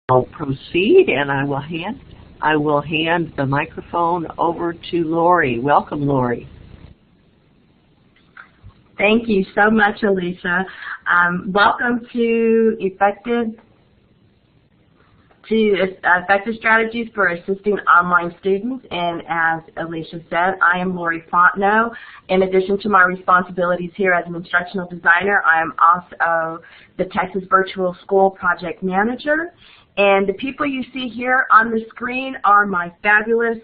I'll proceed, and I will hand the microphone over to Lori. Welcome, Lori. Thank you so much, Alicia. Welcome to Effective Strategies for Assisting Online Students. And as Alicia said, I am Lori Fontenot. In addition to my responsibilities here as an instructional designer, I am also the Texas Virtual School Project Manager. And the people you see here on the screen are my fabulous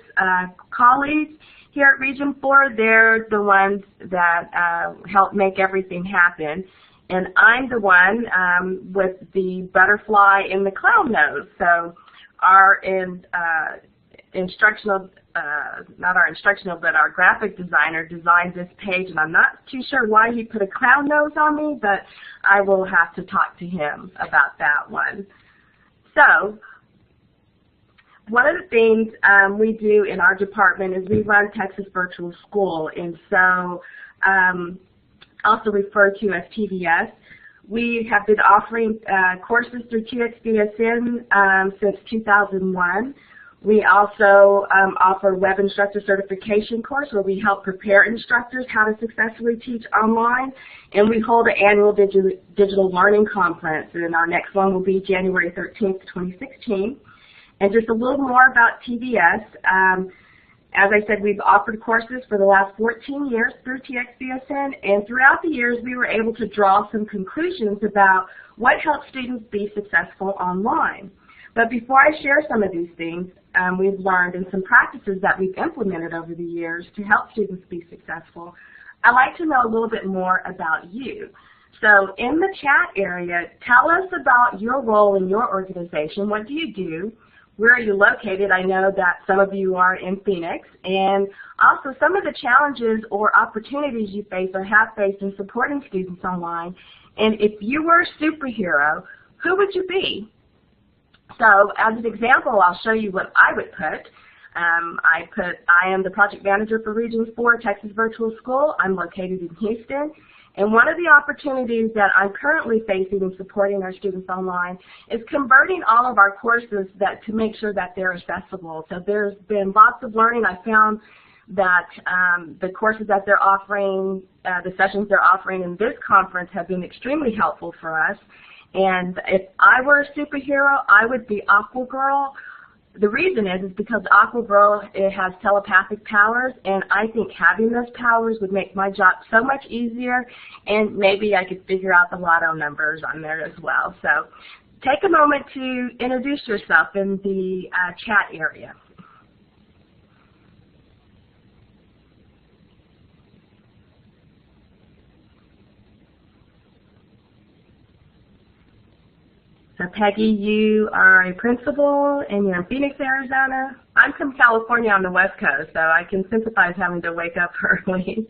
colleagues here at Region 4. They're the ones that help make everything happen. And I'm the one with the butterfly in the clown nose. So our our graphic designer designed this page, and I'm not too sure why he put a clown nose on me, but I will have to talk to him about that one. So one of the things we do in our department is we run Texas Virtual School, and so also referred to as TVS. We have been offering courses through TXBSN since 2001. We also offer Web Instructor Certification course where we help prepare instructors how to successfully teach online. And we hold an annual digital learning conference, and our next one will be January 13th, 2016. And just a little more about TVS. As I said, we've offered courses for the last 14 years through TXBSN, and throughout the years we were able to draw some conclusions about what helps students be successful online. But before I share some of these things we've learned and some practices that we've implemented over the years to help students be successful, I'd like to know a little bit more about you. So in the chat area, tell us about your role in your organization. What do you do? Where are you located? I know that some of you are in Phoenix, and also some of the challenges or opportunities you face or have faced in supporting students online. And if you were a superhero, who would you be? So as an example, I'll show you what I would put. I am the project manager for Region 4 Texas Virtual School. I'm located in Houston. And one of the opportunities that I'm currently facing in supporting our students online is converting all of our courses to make sure that they're accessible. So there's been lots of learning. I found that the courses that they're offering, the sessions they're offering in this conference have been extremely helpful for us. And if I were a superhero, I would be Aqua Girl. The reason is because Aqua Girl, it has telepathic powers, and I think having those powers would make my job so much easier, and maybe I could figure out the lotto numbers on there as well. So take a moment to introduce yourself in the chat area. So Peggy, you are a principal and you're in Phoenix, Arizona. I'm from California on the West Coast, so I can sympathize having to wake up early.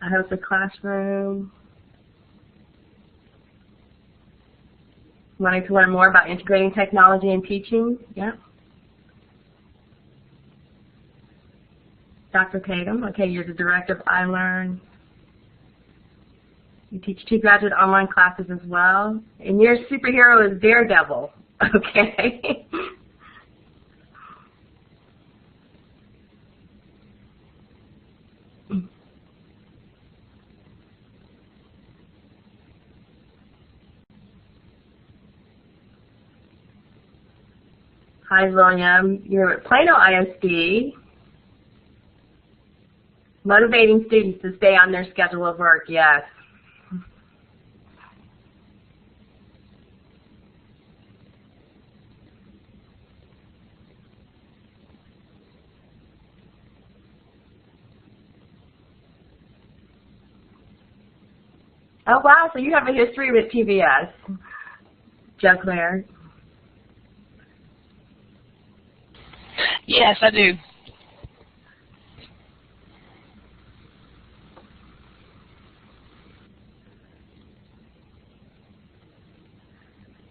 I host a classroom. Wanting to learn more about integrating technology and teaching? Yeah. Dr. Tatum, okay, you're the director of iLearn. You teach 2 graduate online classes as well. And your superhero is Daredevil, okay? Hi, William. You're at Plano ISD. Motivating students to stay on their schedule of work, yes. Oh, wow, so you have a history with TVS. Joe Claire. Yes, I do.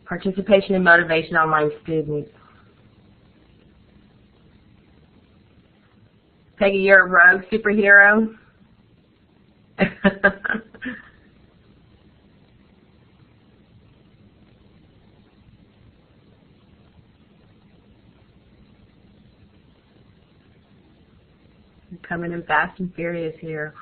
Participation and motivation online students. Peggy, you're a rogue superhero. coming in fast and furious here.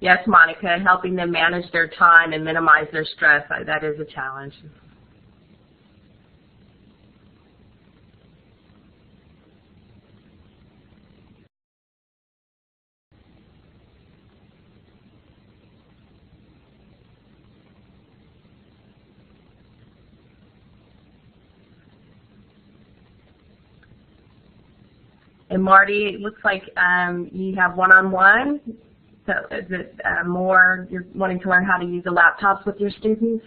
Yes, Monica, helping them manage their time and minimize their stress, that is a challenge. And Marty, it looks like you have one-on-one. So is it more you're wanting to learn how to use the laptops with your students?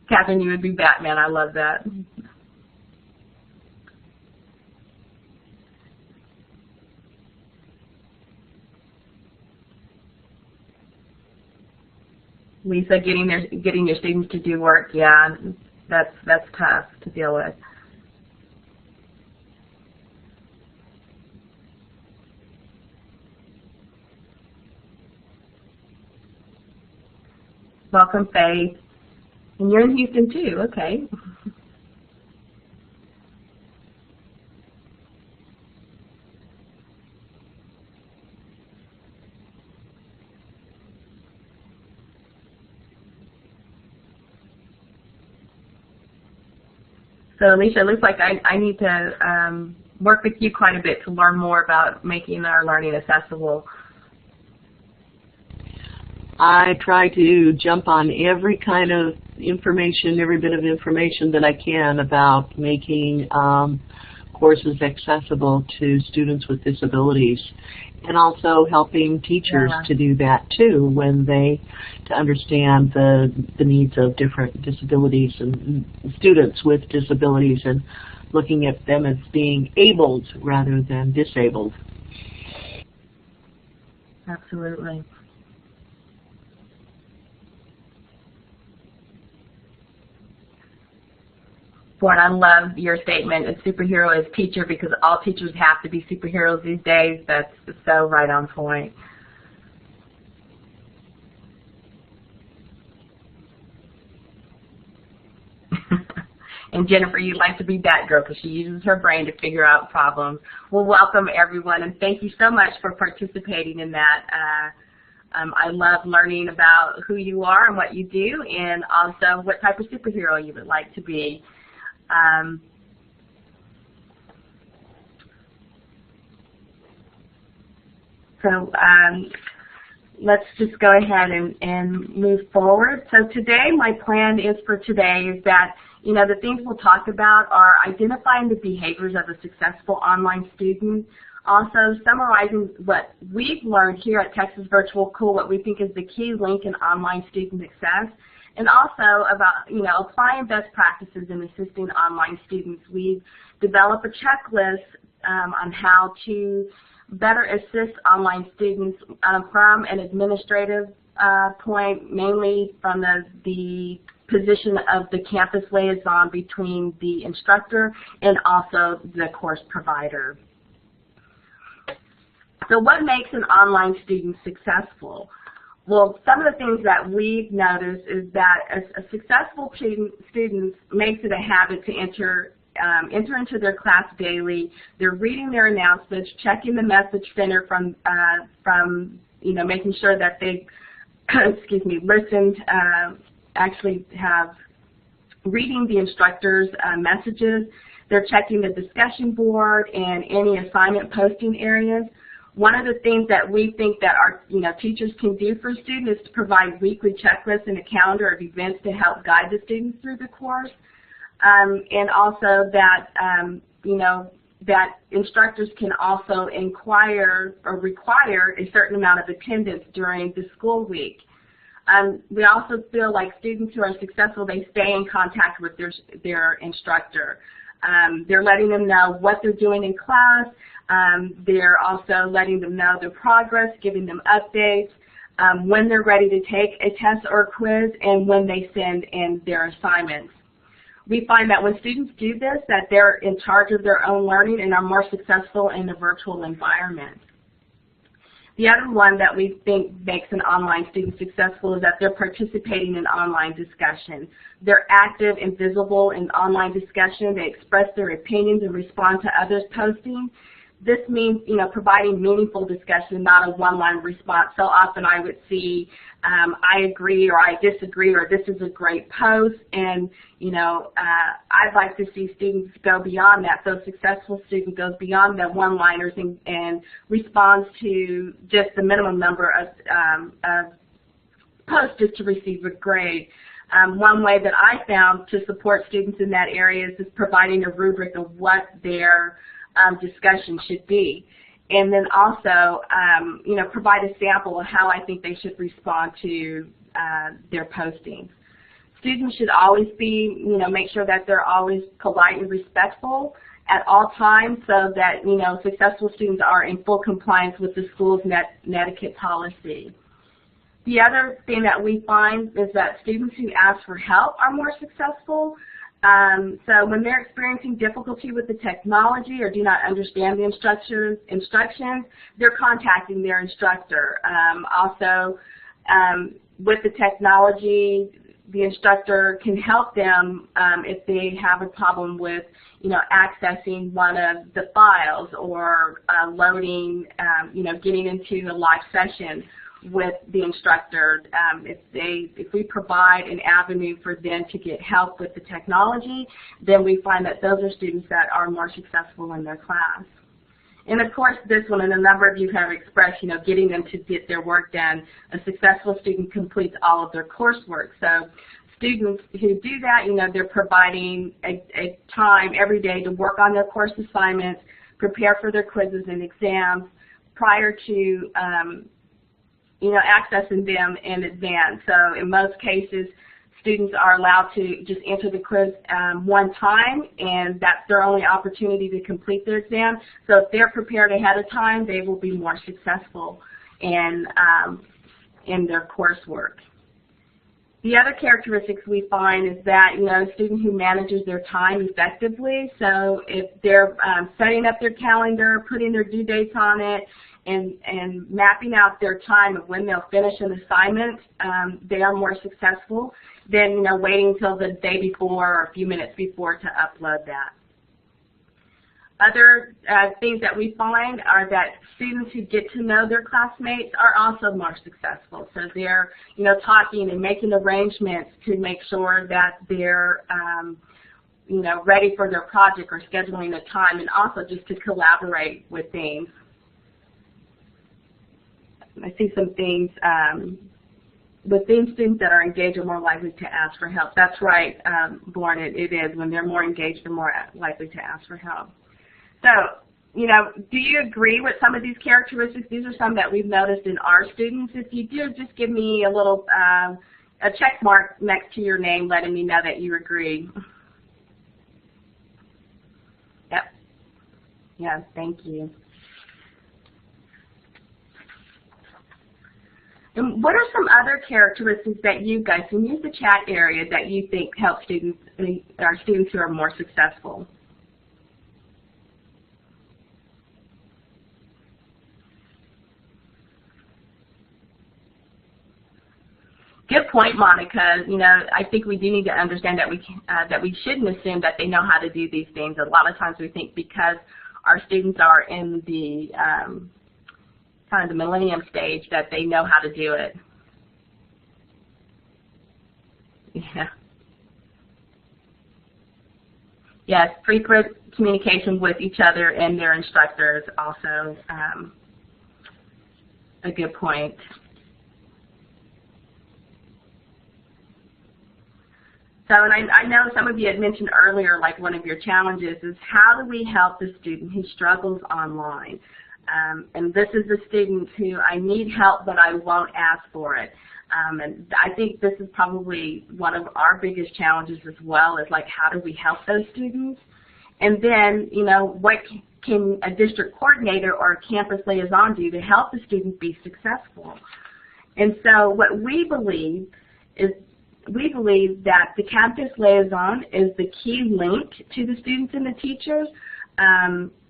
Catherine, you would be Batman. I love that. Lisa, getting your students to do work, yeah, that's tough to deal with. Welcome, Faith. And you're in Houston too, okay. So, Alicia, it looks like I need to work with you quite a bit to learn more about making our learning accessible. I try to jump on every kind of information, every bit of information that I can about making courses accessible to students with disabilities, and also helping teachers to do that too when to understand the needs of different disabilities and students with disabilities, and looking at them as being abled rather than disabled. Absolutely. Boy, I love your statement, a superhero is teacher, because all teachers have to be superheroes these days. That's so right on point. And Jennifer, you'd like to be Batgirl because she uses her brain to figure out problems. Well, welcome everyone, and thank you so much for participating in that. I love learning about who you are and what you do, and also what type of superhero you would like to be. Let's just go ahead and move forward. So today, my plan is for today is that, you know, the things we'll talk about are identifying the behaviors of a successful online student, also summarizing what we've learned here at Texas Virtual Cool, what we think is the key link in online student success, and also about, you know, applying best practices in assisting online students. We've developed a checklist on how to better assist online students from an administrative point, mainly from the position of the campus liaison between the instructor and also the course provider. So what makes an online student successful? Well, some of the things that we've noticed is that a successful student makes it a habit to enter into their class daily. They're reading their announcements, checking the message center from you know, making sure that they excuse me, listened, actually have reading the instructor's messages. They're checking the discussion board and any assignment posting areas. One of the things that we think that our teachers can do for students is to provide weekly checklists and a calendar of events to help guide the students through the course, and also that that instructors can also inquire or require a certain amount of attendance during the school week. We also feel like students who are successful, they stay in contact with their instructor. They're letting them know what they're doing in class. They're also letting them know their progress, giving them updates, when they're ready to take a test or a quiz, and when they send in their assignments. We find that when students do this, that they're in charge of their own learning and are more successful in a virtual environment. The other one that we think makes an online student successful is that they're participating in online discussion. They're active and visible in online discussion. They express their opinions and respond to others' posting. This means, providing meaningful discussion, not a one-line response. So often I would see, I agree or I disagree or this is a great post, and, I'd like to see students go beyond that. So a successful student goes beyond the one-liners and responds to just the minimum number of posts just to receive a grade. One way that I found to support students in that area is providing a rubric of what their discussion should be, and then also provide a sample of how I think they should respond to their postings. Students should always be, make sure that they're always polite and respectful at all times, so that successful students are in full compliance with the school's etiquette policy. The other thing that we find is that students who ask for help are more successful. So when they're experiencing difficulty with the technology or do not understand the instructions, they're contacting their instructor. Also, with the technology, the instructor can help them if they have a problem with, accessing one of the files or loading, getting into a live session with the instructor. If we provide an avenue for them to get help with the technology, then we find that those are students that are more successful in their class. And of course, this one, and a number of you have expressed, getting them to get their work done. A successful student completes all of their coursework. So students who do that, they're providing a time every day to work on their course assignments, prepare for their quizzes and exams prior to accessing them in advance. So in most cases, students are allowed to just enter the quiz one time, and that's their only opportunity to complete their exam. So if they're prepared ahead of time, they will be more successful in their coursework. The other characteristics we find is that, a student who manages their time effectively. So if they're setting up their calendar, putting their due dates on it, and mapping out their time of when they'll finish an assignment, they are more successful than waiting until the day before or a few minutes before to upload that. Other things that we find are that students who get to know their classmates are also more successful. So they're talking and making arrangements to make sure that they're ready for their project or scheduling a time, and also just to collaborate with things. I see some things within students that are engaged are more likely to ask for help. That's right, Lauren, it is. When they're more engaged, they're more likely to ask for help. So, do you agree with some of these characteristics? These are some that we've noticed in our students. If you do, just give me a little a check mark next to your name letting me know that you agree. Yep. Yeah, thank you. And what are some other characteristics that you guys can use the chat area that you think help students, our students who are more successful? Good point, Monica. I think we do need to understand that we shouldn't assume that they know how to do these things. A lot of times we think because our students are in the kind of the millennium stage that they know how to do it. Yeah. Yes, frequent communication with each other and their instructors, also a good point. So, and I know some of you had mentioned earlier, like one of your challenges is how do we help the student who struggles online? And this is a student who I need help, but I won't ask for it. And I think this is probably one of our biggest challenges as well, is like how do we help those students? And then, what can a district coordinator or a campus liaison do to help the student be successful? And so what we believe is we believe that the campus liaison is the key link to the students and the teachers.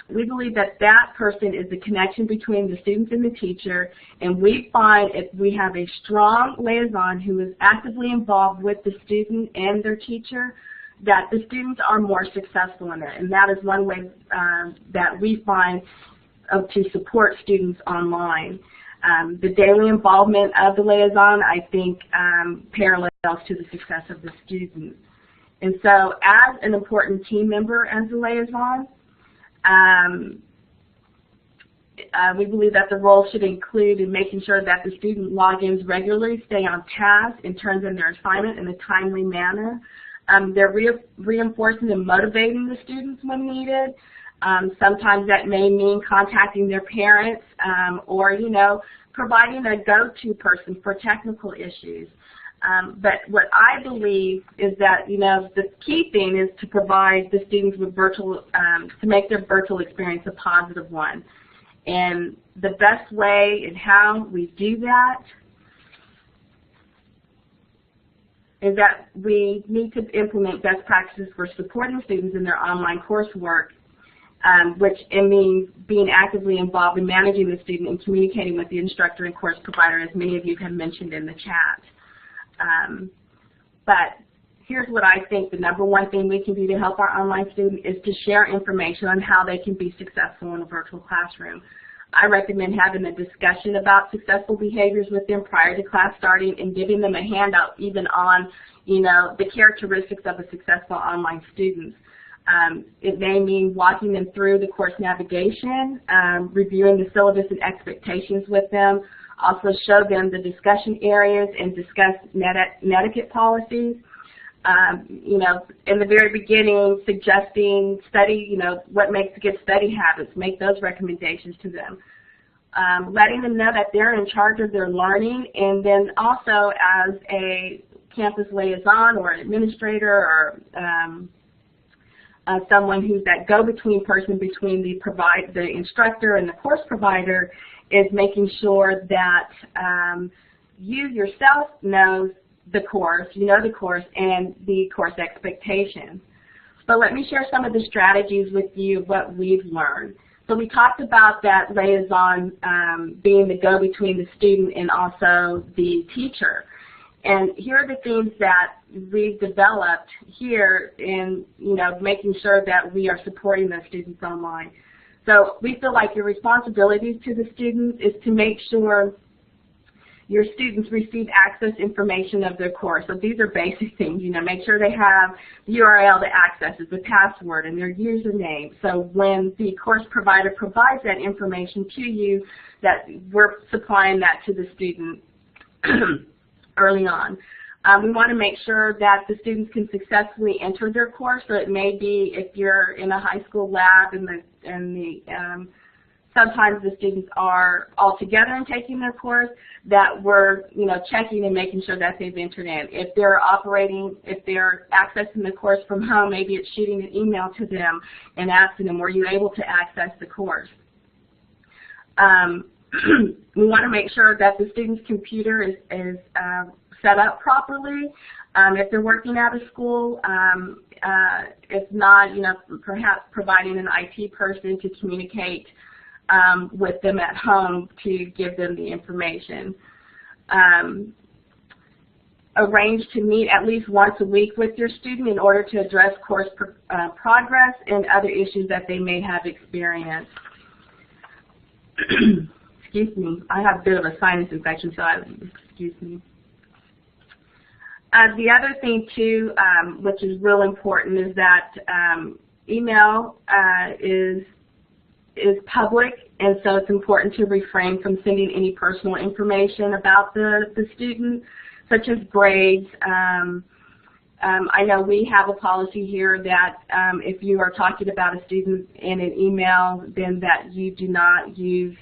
We believe that that person is the connection between the students and the teacher, and we find if we have a strong liaison who is actively involved with the student and their teacher, that the students are more successful in it. And that is one way that we find to support students online. The daily involvement of the liaison, I think, parallels to the success of the student. And so as an important team member as a liaison, we believe that the role should include in making sure that the student logins regularly stay on task in terms of their assignment in a timely manner. They're reinforcing and motivating the students when needed. Sometimes that may mean contacting their parents or, providing a go-to person for technical issues. But what I believe is that, the key thing is to provide the students with to make their virtual experience a positive one. And the best way and how we do that is that we need to implement best practices for supporting students in their online coursework, which it means being actively involved in managing the student and communicating with the instructor and course provider, as many of you have mentioned in the chat. But here's what I think the number one thing we can do to help our online student is to share information on how they can be successful in a virtual classroom. I recommend having a discussion about successful behaviors with them prior to class starting and giving them a handout even on, the characteristics of a successful online student. It may mean walking them through the course navigation, reviewing the syllabus and expectations with them, also show them the discussion areas and discuss netiquette policies. In the very beginning, suggesting study, what makes good study habits, make those recommendations to them. Letting them know that they're in charge of their learning, and then also as a campus liaison or administrator or someone who's that go-between person between the instructor and the course provider, is making sure that you yourself know the course, and the course expectations. But let me share some of the strategies with you of what we've learned. So we talked about that liaison being the go-between the student and also the teacher. And here are the things that we've developed here in, making sure that we are supporting those students online. So we feel like your responsibilities to the students is to make sure your students receive access information of their course. So these are basic things, make sure they have the URL to access it, the password, and their username. So when the course provider provides that information to you, that we're supplying that to the student early on. We want to make sure that the students can successfully enter their course. So it may be if you're in a high school lab and sometimes the students are all together and taking their course, that we're checking and making sure that they've entered in. If they're accessing the course from home, maybe it's shooting an email to them and asking them, were you able to access the course? We want to make sure that the student's computer is set up properly. If they're working out of school, if not, perhaps providing an IT person to communicate with them at home to give them the information. Arrange to meet at least once a week with your student in order to address course progress and other issues that they may have experienced. Excuse me, I have a bit of a sinus infection, so excuse me. The other thing too, which is real important, is that email is public, and so it's important to refrain from sending any personal information about the student, such as grades. I know we have a policy here that if you are talking about a student in an email, then that you do not use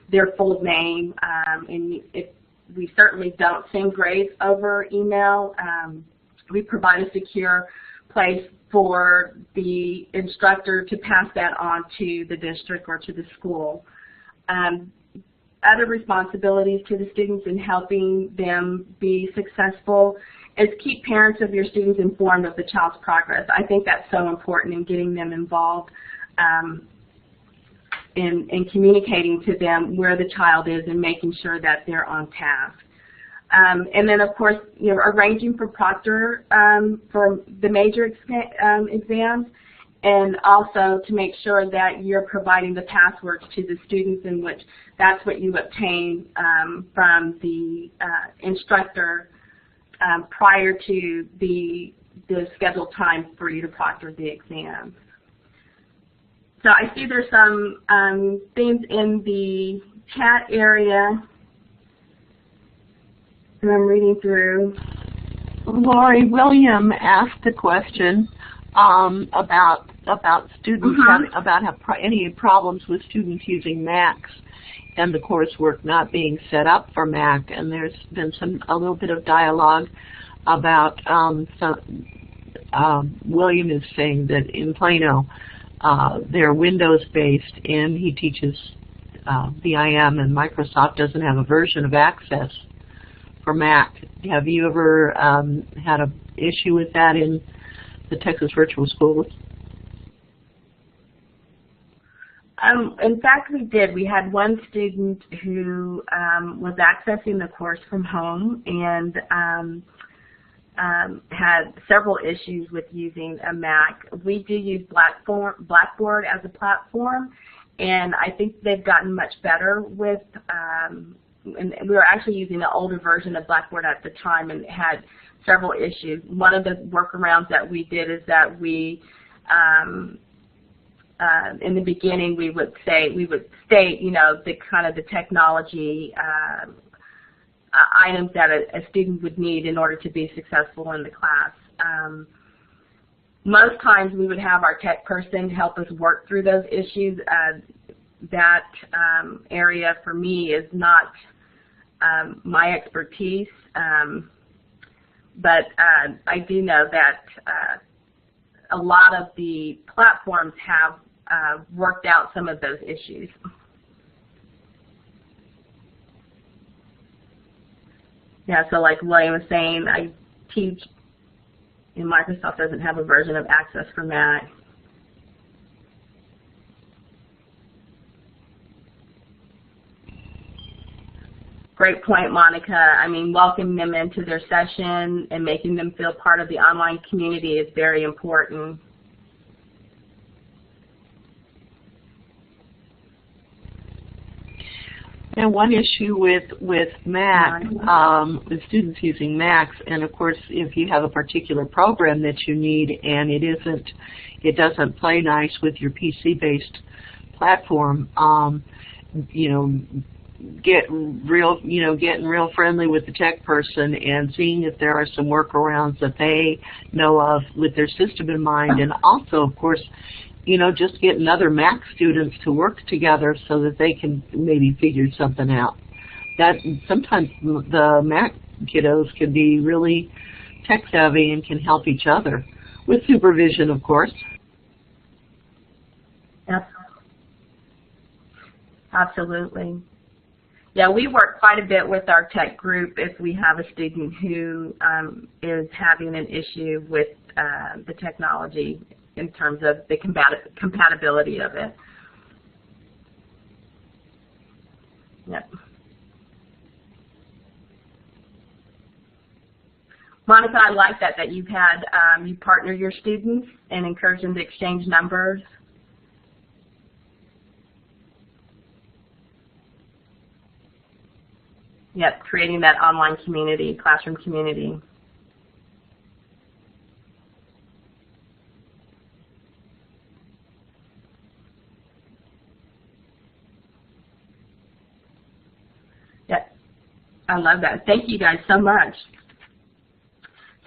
their full name, and we certainly don't send grades over email. We provide a secure place for the instructor to pass that on to the district or to the school. Other responsibilities to the students in helping them be successful is keep parents of your students informed of the child's progress. I think that's so important in getting them involved in communicating to them where the child is and making sure that they're on task. And then, of course, arranging for proctor for the major exams, and also to make sure that you're providing the passwords to the students, in which that's what you obtain from the instructor prior to the scheduled time for you to proctor the exams. So I see there's some things in the chat area that I'm reading through. Lori, William asked a question about students any problems with students using Macs and the coursework not being set up for Mac, and there's been a little bit of dialogue about William is saying that in Plano they're Windows-based, and he teaches BIM, and Microsoft doesn't have a version of Access for Mac. Have you ever had an issue with that in the Texas Virtual Schools? In fact, we did. We had one student who was accessing the course from home and had several issues with using a Mac. We do use Blackboard as a platform, and I think they've gotten much better with, and we were actually using an older version of Blackboard at the time and had several issues. One of the workarounds that we did is that we, in the beginning, we would state, the kind of the technology items that a student would need in order to be successful in the class. Most times we would have our tech person help us work through those issues. That area for me is not my expertise, but I do know that a lot of the platforms have worked out some of those issues. Yeah, so like William was saying, I teach, and Microsoft doesn't have a version of Access for Mac. Great point, Monica. I mean, welcoming them into their session and making them feel part of the online community is very important. And one issue with Mac, with students using Macs, and of course, if you have a particular program that you need and it doesn't play nice with your PC-based platform, getting real friendly with the tech person and seeing if there are some workarounds that they know of with their system in mind, and also, of course, just getting other Mac students to work together so that they can maybe figure something out. That sometimes the Mac kiddos can be really tech savvy and can help each other with supervision, of course. Absolutely. Yeah, we work quite a bit with our tech group if we have a student who is having an issue with the technology in terms of the compatibility of it. Yep. Monica, I like that you've had, you partner your students and encourage them to exchange numbers. Yep, creating that online community, classroom community. Yep, I love that. Thank you guys so much.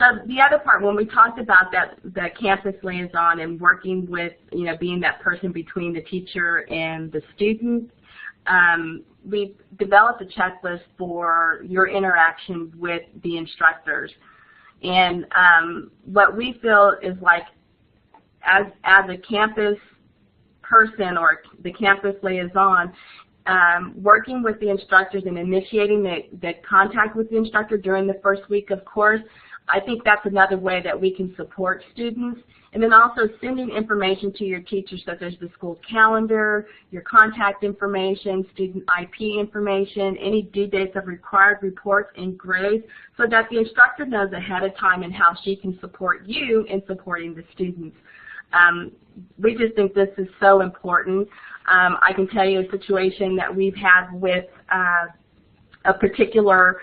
So the other part, when we talked about the campus liaison and working with, being that person between the teacher and the student, we've developed a checklist for your interaction with the instructors. And what we feel is like, as a campus person or the campus liaison, working with the instructors and initiating the contact with the instructor during the first week of course, I think that's another way that we can support students. And then also sending information to your teachers, such as the school calendar, your contact information, student IP information, any due dates of required reports and grades, so that the instructor knows ahead of time and how she can support you in supporting the students. We just think this is so important. I can tell you a situation that we've had with a particular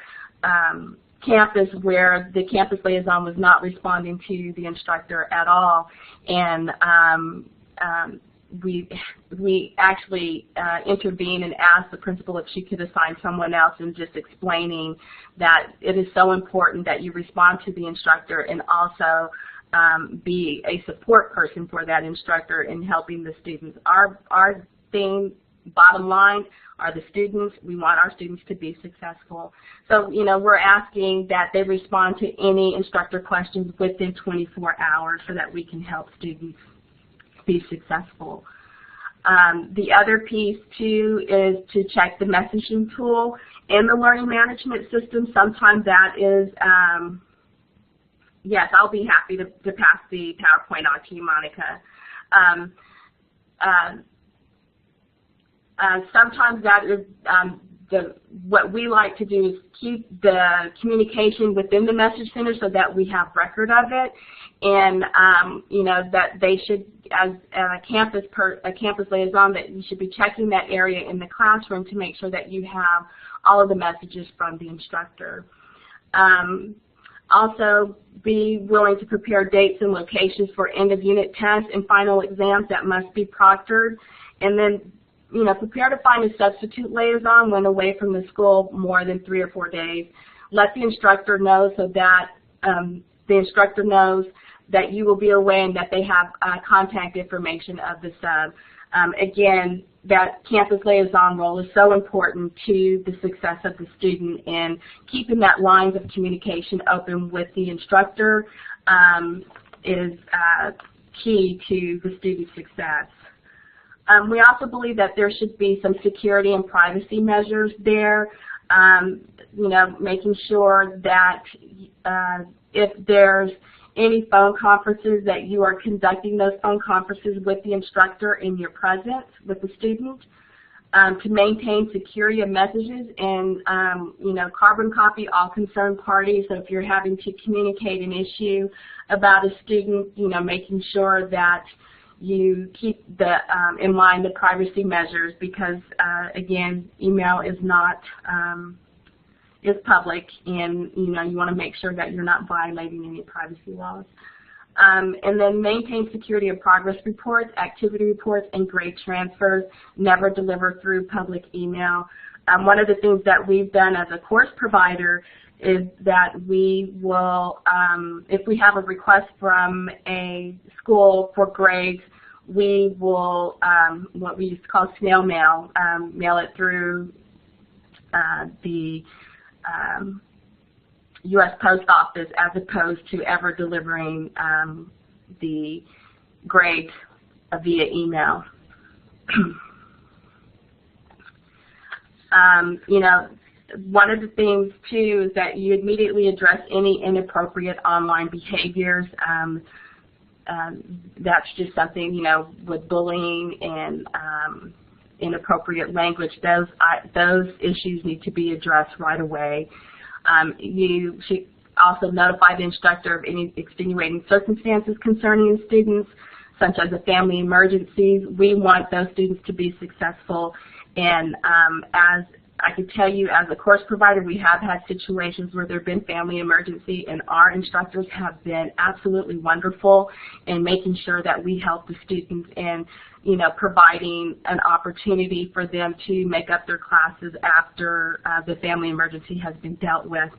campus where the campus liaison was not responding to the instructor at all, and we actually intervened and asked the principal if she could assign someone else, and just explaining that it is so important that you respond to the instructor and also be a support person for that instructor in helping the students. Our thing, bottom line, are the students. We want our students to be successful. So, we're asking that they respond to any instructor questions within 24 hours so that we can help students be successful. The other piece, too, is to check the messaging tool in the learning management system. Sometimes that is, yes, I'll be happy to pass the PowerPoint on to you, Monica. Sometimes that is what we like to do is keep the communication within the message center so that we have record of it, and that they should, as a campus liaison, that you should be checking that area in the classroom to make sure that you have all of the messages from the instructor. Also, be willing to prepare dates and locations for end-of-unit tests and final exams that must be proctored, and then prepare to find a substitute liaison when away from the school more than 3 or 4 days. Let the instructor know so that the instructor knows that you will be away and that they have contact information of the sub. Again, that campus liaison role is so important to the success of the student, and keeping that lines of communication open with the instructor is key to the student's success. We also believe that there should be some security and privacy measures there, making sure that if there's any phone conferences, that you are conducting those phone conferences with the instructor in your presence with the student, to maintain security of messages and, carbon copy all concerned parties. So if you're having to communicate an issue about a student, making sure that you keep in mind the privacy measures, because again, email is not is public, and you want to make sure that you're not violating any privacy laws. And then maintain security of progress reports, activity reports, and grade transfers. Never deliver through public email. One of the things that we've done as a course provider is that we will, if we have a request from a school for grades, we will, what we used to call snail mail, mail it through the U.S. Post Office, as opposed to ever delivering the grades via email. One of the things, too, is that you immediately address any inappropriate online behaviors. That's just something, with bullying and inappropriate language, those issues need to be addressed right away. You should also notify the instructor of any extenuating circumstances concerning students, such as a family emergency. We want those students to be successful, and as I can tell you, as a course provider, we have had situations where there have been family emergency, and our instructors have been absolutely wonderful in making sure that we help the students and, providing an opportunity for them to make up their classes after the family emergency has been dealt with.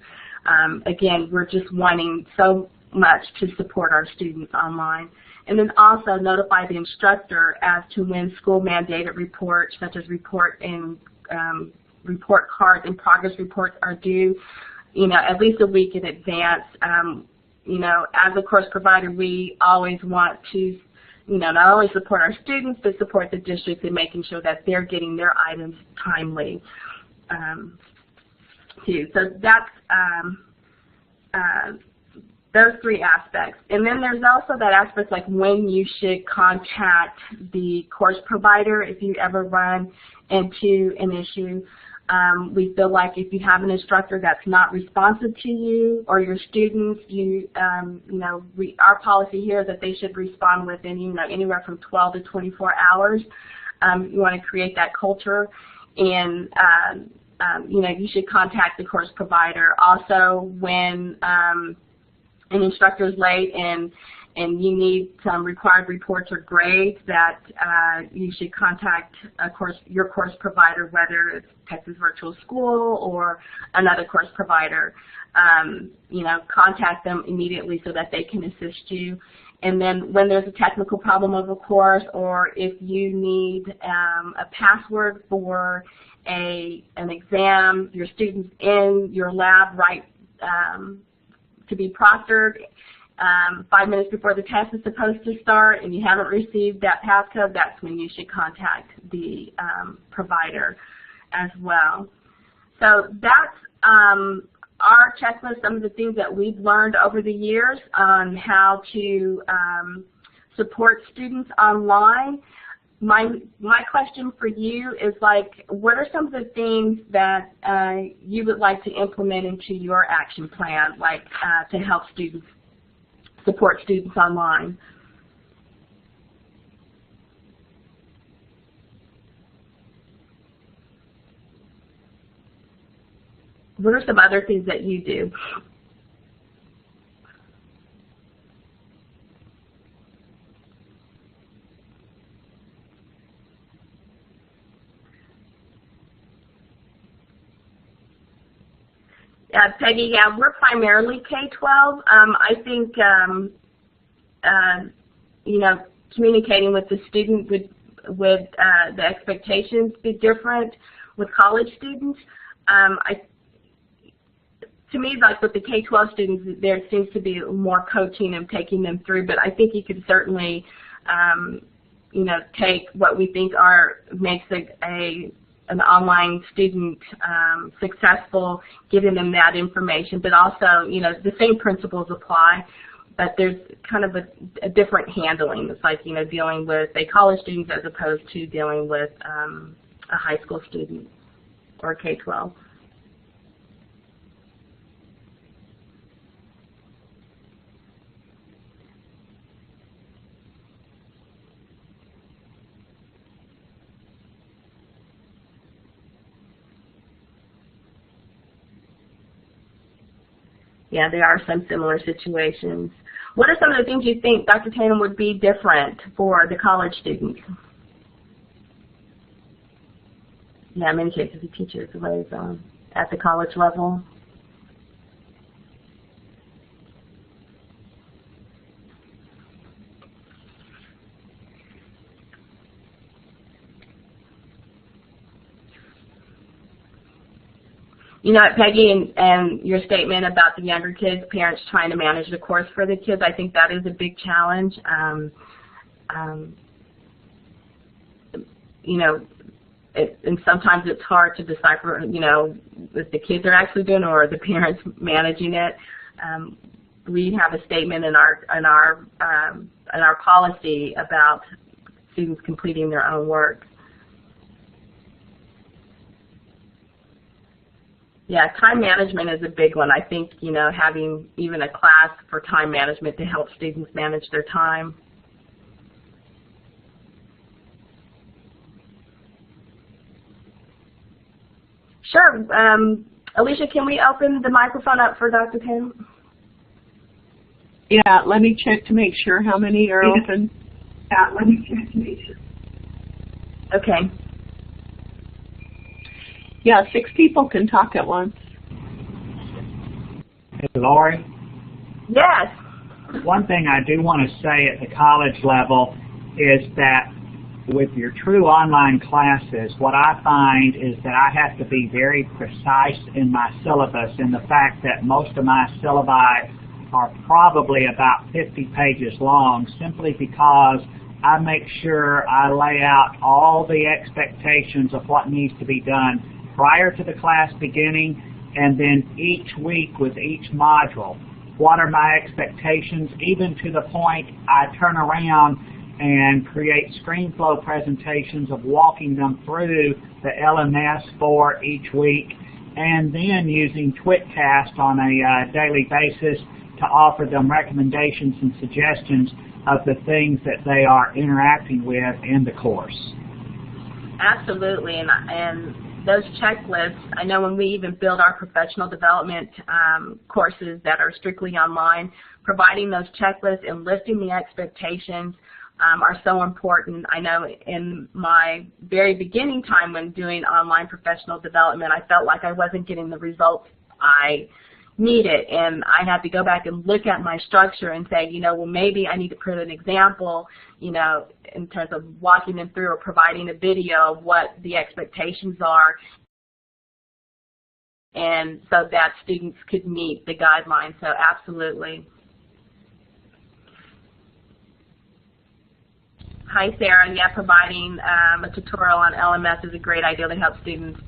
Again, we're just wanting so much to support our students online. And then also notify the instructor as to when school mandated reports, such as report cards and progress reports, are due, at least a week in advance. As a course provider, we always want to, not only support our students, but support the district in making sure that they're getting their items timely, too. So that's those three aspects. And then there's also that aspect like when you should contact the course provider if you ever run into an issue. We feel like if you have an instructor that's not responsive to you or your students, our policy here is that they should respond within anywhere from 12 to 24 hours. You want to create that culture, and you should contact the course provider. Also, when an instructor is late and you need some required reports or grades, that you should contact your course provider, whether it's Texas Virtual School or another course provider. Contact them immediately so that they can assist you. And then when there's a technical problem of a course, or if you need a password for an exam, your students in your lab to be proctored 5 minutes before the test is supposed to start, and you haven't received that passcode, that's when you should contact the provider as well. So that's our checklist, some of the things that we've learned over the years on how to support students online. My question for you is, what are some of the things that you would like to implement into your action plan, to help support students online? What are some other things that you do? Peggy, we're primarily K-12. I think, communicating with the student would the expectations be different with college students. To me, with the K-12 students, there seems to be more coaching and taking them through, but I think you could certainly, take what we think makes an online student successful, giving them that information, but also, the same principles apply, but there's kind of a different handling. It's like, dealing with a college student as opposed to dealing with a high school student or K-12. Yeah, there are some similar situations. What are some of the things you think, Dr. Tatum, would be different for the college students? Yeah, in many cases the teacher is always at the college level. Peggy, and your statement about the younger kids, parents trying to manage the course for the kids, I think that is a big challenge. And sometimes it's hard to decipher, if the kids are actually doing it or the parents managing it. We have a statement in our policy about students completing their own work. Yeah, time management is a big one. I think, having even a class for time management to help students manage their time. Sure. Alicia, can we open the microphone up for Dr. Tatum? Yeah, let me check to make sure how many are open. Yeah, let me check to make sure. Okay. Yeah, 6 people can talk at once. Hey, Lori? Yes. One thing I do want to say at the college level is that with your true online classes, what I find is that I have to be very precise in my syllabus, and the fact that most of my syllabi are probably about 50 pages long, simply because I make sure I lay out all the expectations of what needs to be done prior to the class beginning, and then each week with each module. what are my expectations, even to the point I turn around and create screen flow presentations of walking them through the LMS for each week, and then using TwitCast on a daily basis to offer them recommendations and suggestions of the things that they are interacting with in the course. Absolutely, and those checklists, I know when we even build our professional development courses that are strictly online, providing those checklists and listing the expectations are so important. I know in my very beginning time when doing online professional development, I felt like I wasn't getting the results I needed, and I had to go back and look at my structure and say, you know, well, maybe I need to put an example, you know, in terms of walking them through or providing a video of what the expectations are, and so that students could meet the guidelines. So absolutely. Hi, Sarah. Yeah, providing a tutorial on LMS is a great idea to help students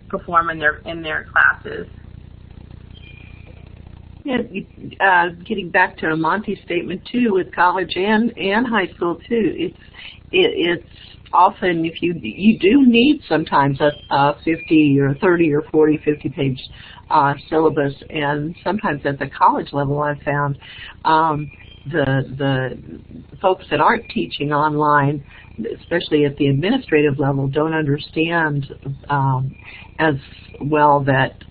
perform in their classes. Yeah, getting back to Monty's statement too, with college and high school too, it's often, if you do need sometimes a 50 or 30 or 40, 50 page syllabus, and sometimes at the college level I've found the folks that aren't teaching online, especially at the administrative level, don't understand as well that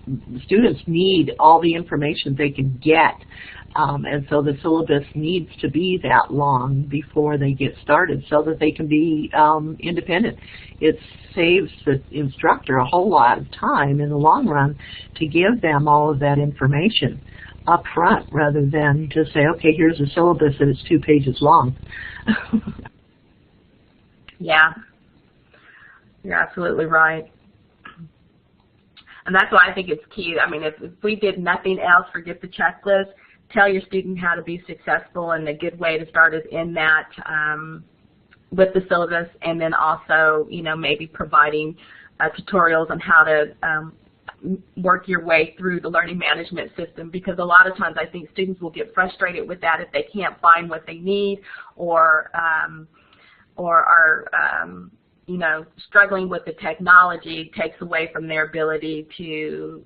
students need all the information they can get, and so the syllabus needs to be that long before they get started so that they can be independent. It saves the instructor a whole lot of time in the long run to give them all of that information up front rather than just say, okay, here's a syllabus and it's 2 pages long. Yeah, you're absolutely right. And that's why I think it's key. I mean, if we did nothing else, forget the checklist, tell your student how to be successful, and a good way to start is in that with the syllabus, and then also, you know, maybe providing tutorials on how to work your way through the learning management system, because a lot of times I think students will get frustrated with that if they can't find what they need, or are you know, struggling with the technology takes away from their ability to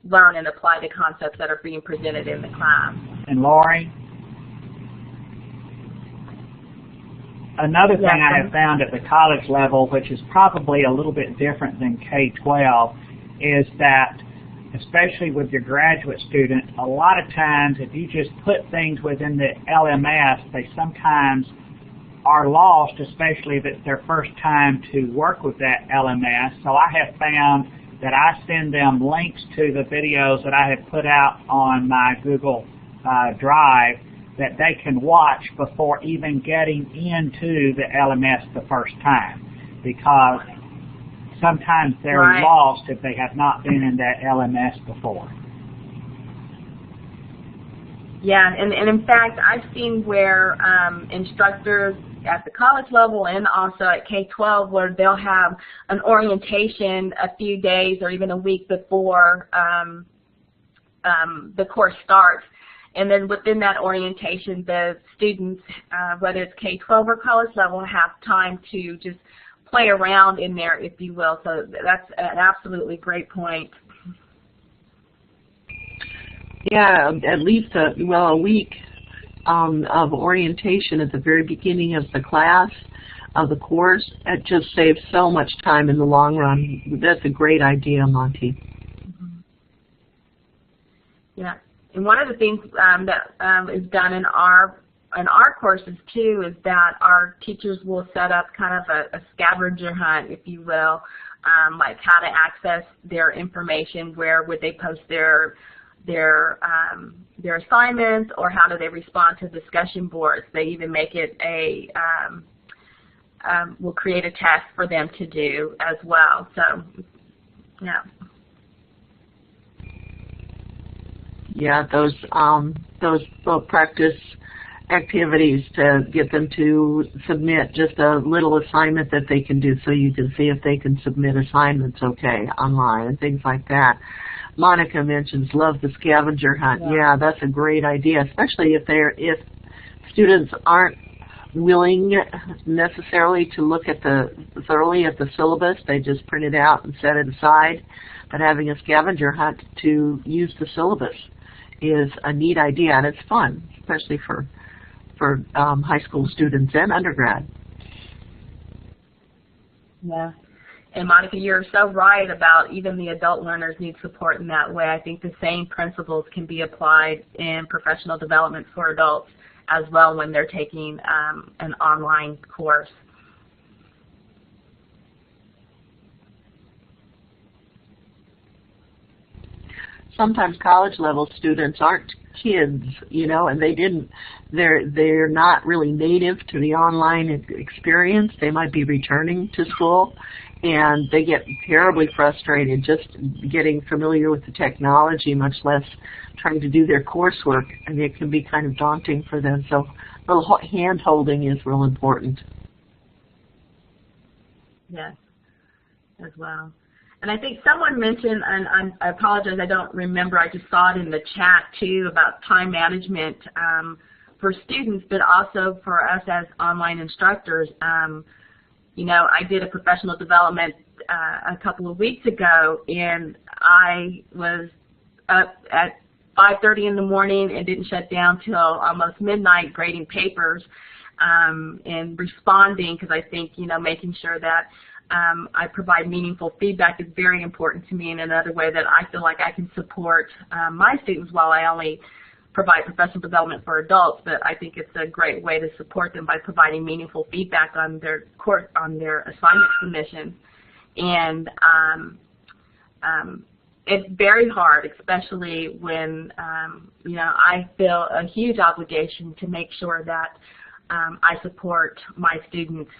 learn and apply the concepts that are being presented in the class. And Lori, another thing I have found at the college level, which is probably a little bit different than K-12, is that, especially with your graduate student, a lot of times if you just put things within the LMS, they sometimes are lost, especially if it's their first time to work with that LMS. So I have found that I send them links to the videos that I have put out on my Google Drive that they can watch before even getting into the LMS the first time, because sometimes they're lost if they have not been in that LMS before. Yeah, and in fact, I've seen where instructors at the college level and also at K-12 where they'll have an orientation a few days or even a week before the course starts. And then within that orientation, the students, whether it's K-12 or college level, have time to just play around in there, if you will. So that's an absolutely great point. Yeah, at least a week of orientation at the very beginning of the class, of the course. It just saves so much time in the long run. That's a great idea, Monty. Mm-hmm. Yeah, and one of the things that is done in our courses too is that our teachers will set up kind of a scavenger hunt, if you will, like how to access their information, where would they post their assignments, or how do they respond to discussion boards. They even make it we'll create a task for them to do as well. So, yeah. Yeah, those little practice activities to get them to submit just a little assignment that they can do, so you can see if they can submit assignments okay online and things like that. Monica mentions love the scavenger hunt. Yeah, that's a great idea, especially if students aren't willing necessarily to look at thoroughly at the syllabus. They just print it out and set it aside. But having a scavenger hunt to use the syllabus is a neat idea, and it's fun, especially for high school students and undergrad. Yeah. And Monica, you're so right about even the adult learners need support in that way. I think the same principles can be applied in professional development for adults as well when they're taking an online course. Sometimes college level students aren't kids, and they're not really native to the online experience. They might be returning to school, and they get terribly frustrated just getting familiar with the technology, much less trying to do their coursework, and it can be kind of daunting for them. So a little hand-holding is real important. Yes, as well. And I think someone mentioned, and I apologize, I don't remember, I just saw it in the chat too, about time management for students, but also for us as online instructors. I did a professional development a couple of weeks ago, and I was up at 5:30 in the morning and didn't shut down till almost midnight grading papers and responding, because I think, making sure that I provide meaningful feedback is very important to me, and another way that I feel like I can support my students while I only provide professional development for adults, but I think it's a great way to support them by providing meaningful feedback on their assignment submissions. And it's very hard, especially when I feel a huge obligation to make sure that I support my students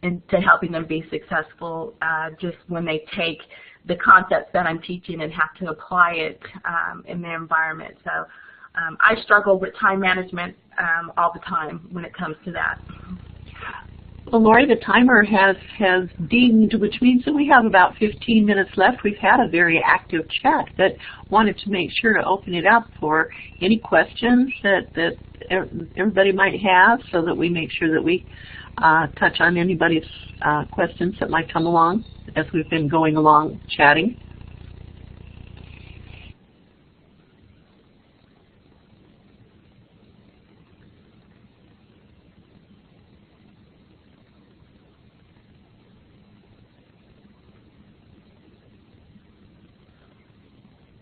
into helping them be successful just when they take the concepts that I'm teaching and have to apply it in their environment. So I struggle with time management all the time when it comes to that. Well, Lori, the timer has dinged, which means that we have about 15 minutes left. We've had a very active chat, but wanted to make sure to open it up for any questions that everybody might have, so that we make sure that we touch on anybody's questions that might come along as we've been going along chatting.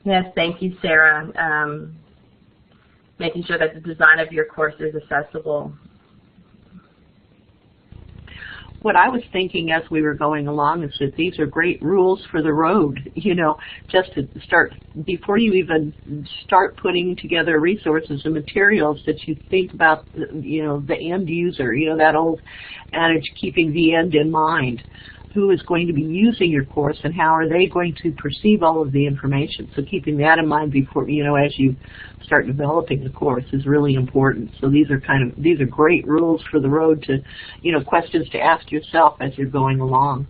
Yes, thank you, Sarah. Making sure that the design of your course is accessible. What I was thinking as we were going along is that these are great rules for the road, just to start, before you even start putting together resources and materials, that you think about, the end user, that old adage, keeping the end in mind. Who is going to be using your course, and how are they going to perceive all of the information? So keeping that in mind before, as you start developing the course is really important. So these are great rules for the road to, questions to ask yourself as you're going along.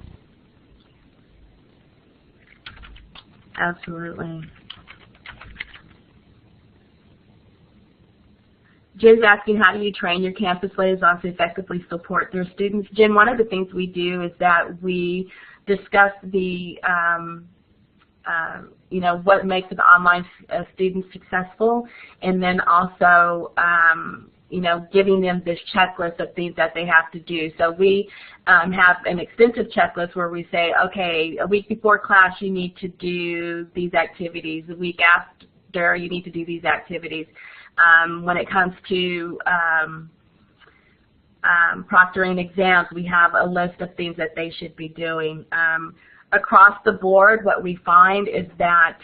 Absolutely. Jen's asking, how do you train your campus liaisons to effectively support their students? Jen, one of the things we do is that we discuss the, what makes an online student successful, and then also, giving them this checklist of things that they have to do. So we have an extensive checklist where we say, okay, a week before class you need to do these activities. A week after you need to do these activities. When it comes to proctoring exams, we have a list of things that they should be doing. Across the board, what we find is that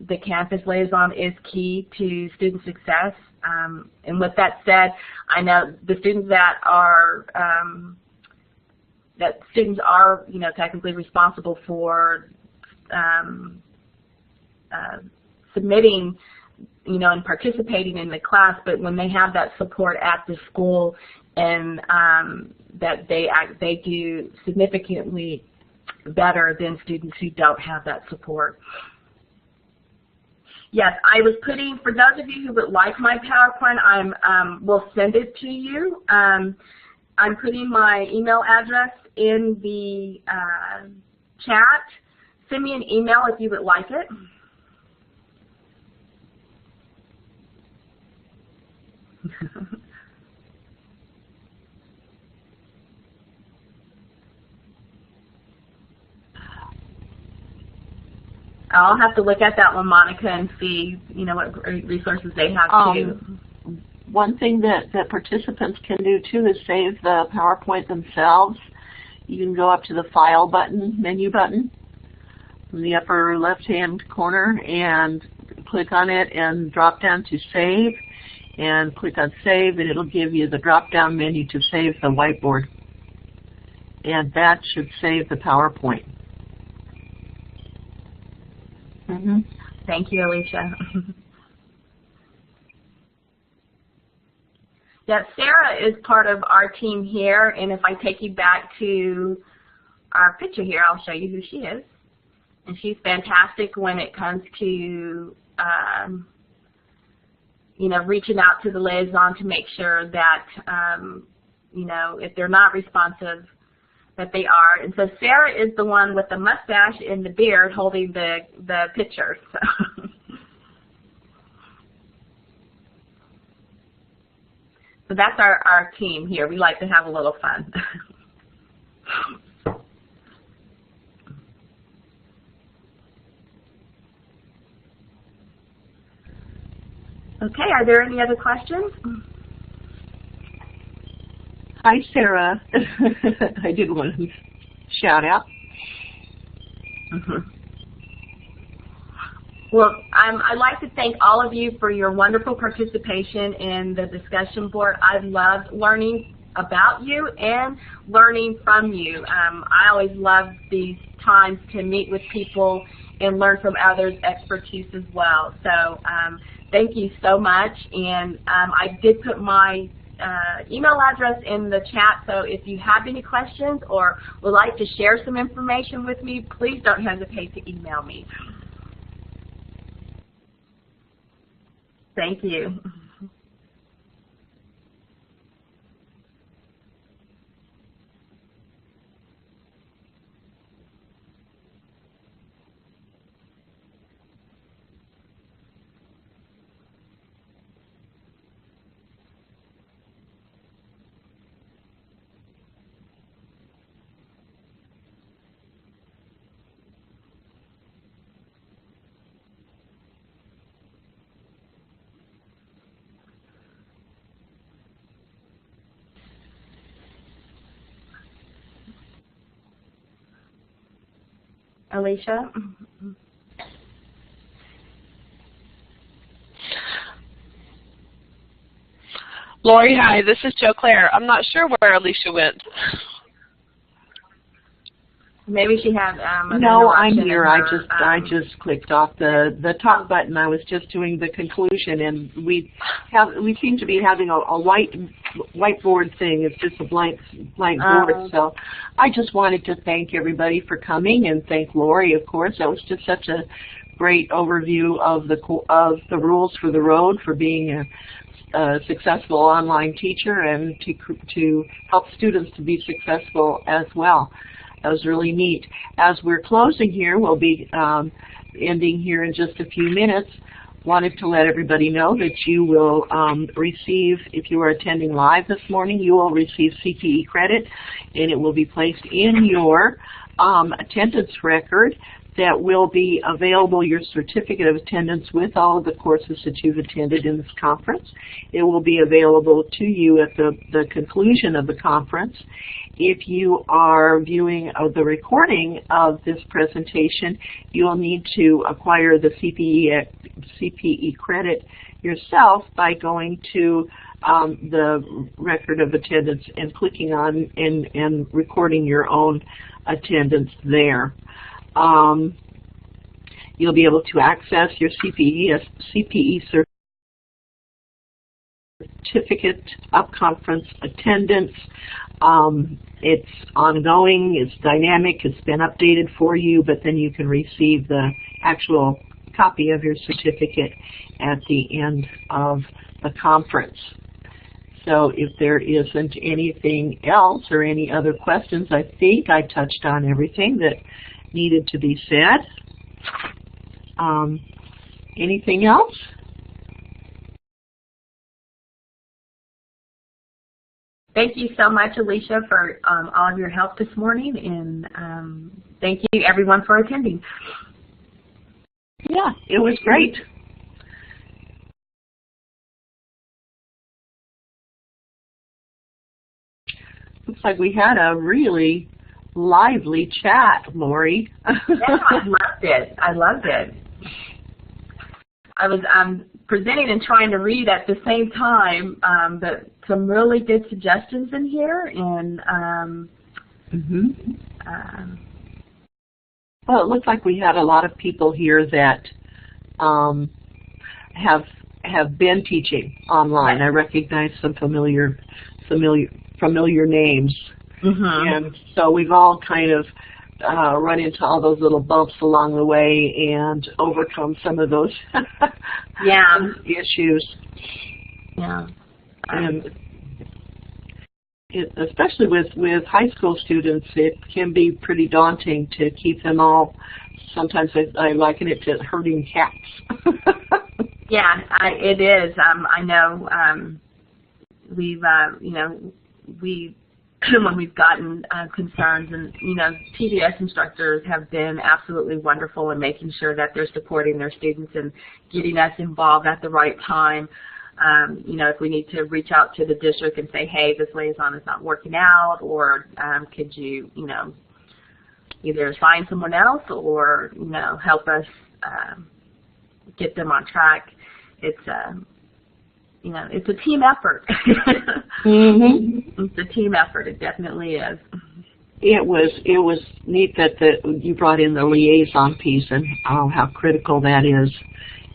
the campus liaison is key to student success. And with that said, I know the students that students are, technically responsible for submitting, and participating in the class, but when they have that support at the school, and that they do significantly better than students who don't have that support. Yes, I was putting, for those of you who would like my PowerPoint, will send it to you. I'm putting my email address in the chat. Send me an email if you would like it. I'll have to look at that one, Monica, and see, you know, what resources they have too. One thing that participants can do too is save the PowerPoint themselves. You can go up to the File button, menu button, in the upper left-hand corner, and click on it and drop down to Save, and click on Save, and it'll give you the drop-down menu to save the whiteboard. And that should save the PowerPoint. Thank you, Alicia. Yeah, Sarah is part of our team here, and if I take you back to our picture here, I'll show you who she is. And she's fantastic when it comes to, you know, reaching out to the liaison to make sure that, you know, if they're not responsive, that they are. And so Sarah is the one with the mustache and the beard holding the picture. So. So that's our team here. We like to have a little fun. Okay, are there any other questions? Hi, Sarah. I did want to shout out. Well, I'd like to thank all of you for your wonderful participation in the discussion board. I've loved learning about you and learning from you. I always love these times to meet with people and learn from others' expertise as well. So thank you so much. And I did put my email address in the chat, so if you have any questions or would like to share some information with me, please don't hesitate to email me. Thank you. Alicia? Lori, hi. This is Jo Claire. I'm not sure where Alicia went. Maybe she had no, I'm here. I just clicked off the top button. I was just doing the conclusion, and we seem to be having a whiteboard thing. It's just a blank board. So I just wanted to thank everybody for coming, and thank Lori, of course. That was just such a great overview of the rules for the road for being a successful online teacher and to help students to be successful as well. That was really neat. As we're closing here, we'll be ending here in just a few minutes. Wanted to let everybody know that you will receive, if you are attending live this morning, you will receive CPE credit, and it will be placed in your attendance record that will be available, your certificate of attendance with all of the courses that you've attended in this conference. It will be available to you at the conclusion of the conference. If you are viewing the recording of this presentation, you'll need to acquire the CPE credit yourself by going to the record of attendance and clicking on and recording your own attendance there. You'll be able to access your CPE certificate certificate of conference attendance. It's ongoing, it's dynamic, it's been updated for you, but then you can receive the actual copy of your certificate at the end of the conference. So if there isn't anything else or any other questions, I think I touched on everything that needed to be said. Anything else? Thank you so much, Alicia, for all of your help this morning, and thank you, everyone, for attending. Yeah, it was great. Looks like we had a really lively chat, Lori. Yeah, I loved it. I loved it. I was presenting and trying to read at the same time, but some really good suggestions in here. And well, it looks like we had a lot of people here that have been teaching online. I recognize some familiar names, and so we've all kind of run into all those little bumps along the way and overcome some of those issues. Yeah. And especially with high school students, it can be pretty daunting to keep them all. Sometimes I liken it to herding cats. Yeah, it is. I know we've, when we've gotten concerns, and PBS instructors have been absolutely wonderful in making sure that they're supporting their students and getting us involved at the right time. If we need to reach out to the district and say, hey, this liaison is not working out, or could you, either assign someone else or, help us get them on track. It's it's a team effort. It's a team effort. It definitely is. It was neat that you brought in the liaison piece, and how critical that is.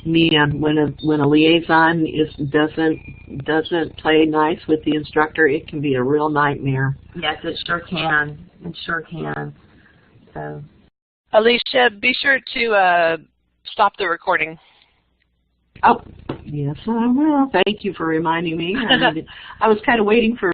Man, when a liaison doesn't play nice with the instructor, it can be a real nightmare. Yes, it sure can. It sure can. So, Alicia, be sure to stop the recording. Oh, yes, I will. Thank you for reminding me. I was kind of waiting for